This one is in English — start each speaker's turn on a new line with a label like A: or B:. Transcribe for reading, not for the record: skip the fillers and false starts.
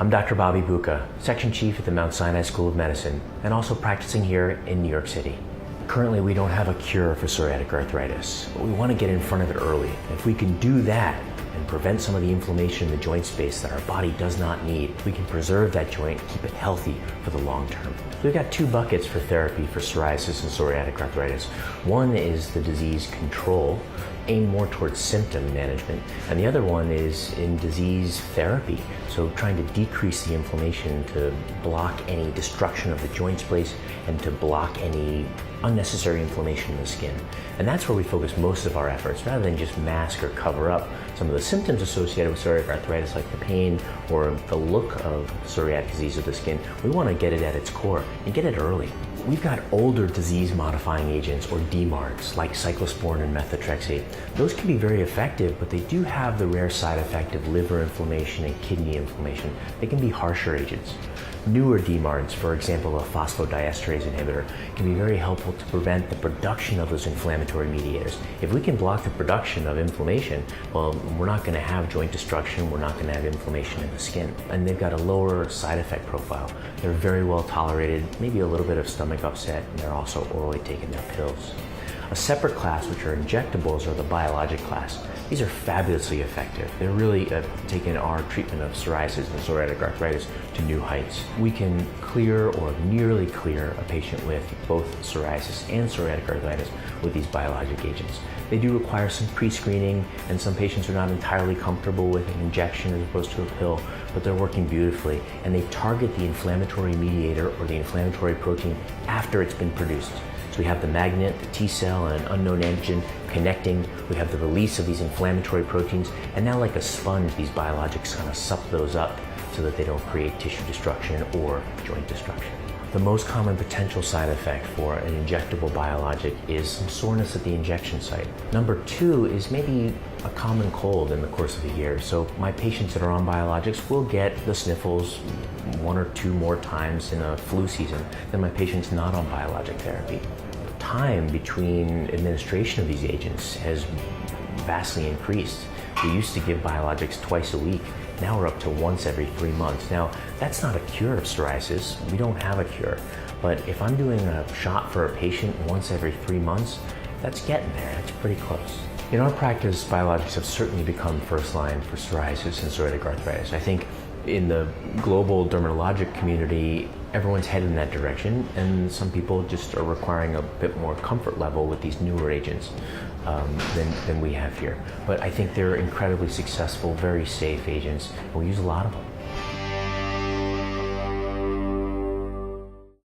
A: I'm Dr. Bobby Buca, Section Chief at the Mount Sinai School of Medicine, and also practicing here in New York City. Currently, we don't have a cure for psoriatic arthritis, but we want to get in front of it early. If we can do that and prevent some of the inflammation in the joint space that our body does not need, we can preserve that joint, keep it healthy for the long term. We've got two buckets for therapy for psoriasis and psoriatic arthritis. One is the disease control, aimed more towards symptom management, and the other one is in disease therapy, so trying to decrease the inflammation to block any destruction of the joint space and to block any unnecessary inflammation in the skin. And that's where we focus most of our efforts, rather than just mask or cover up some of the symptoms associated with psoriatic arthritis, like the pain or the look of psoriatic disease of the skin. We want to get it at its core and get it early. We've got older disease-modifying agents, or DMARDs, like cyclosporin and methotrexate. Those can be very effective, but they do have the rare side effect of liver inflammation and kidney inflammation. They can be harsher agents. Newer DMARDs, for example, a phosphodiesterase inhibitor, can be very helpful to prevent the production of those inflammatory mediators. If we can block the production of inflammation, well, we're not going to have joint destruction, we're not going to have inflammation in the skin. And they've got a lower side effect profile. They're very well tolerated, maybe a little bit of stomach upset, and they're also orally taken, their pills. A separate class, which are injectables, are the biologic class. These are fabulously effective. They're really taking our treatment of psoriasis and psoriatic arthritis to new heights. We can clear or nearly clear a patient with both psoriasis and psoriatic arthritis with these biologic agents. They do require some pre-screening, and some patients are not entirely comfortable with an injection as opposed to a pill, but they're working beautifully, and they target the inflammatory mediator or the inflammatory protein after it's been produced. We have the magnet, the T cell, and an unknown antigen connecting. We have the release of these inflammatory proteins, and now, like a sponge, these biologics kind of suck those up so that they don't create tissue destruction or joint destruction. The most common potential side effect for an injectable biologic is some soreness at the injection site. Number two is maybe a common cold in the course of a year. So my patients that are on biologics will get the sniffles one or two more times in a flu season than my patients not on biologic therapy. Time between administration of these agents has vastly increased. We used to give biologics twice a week. Now we're up to once every 3 months. Now, that's not a cure of psoriasis. We don't have a cure. But if I'm doing a shot for a patient once every 3 months, that's getting there. That's pretty close. In our practice, biologics have certainly become first line for psoriasis and psoriatic arthritis. I think in the global dermatologic community, everyone's headed in that direction, and some people just are requiring a bit more comfort level with these newer agents than we have here. But I think they're incredibly successful, very safe agents, and we use a lot of them.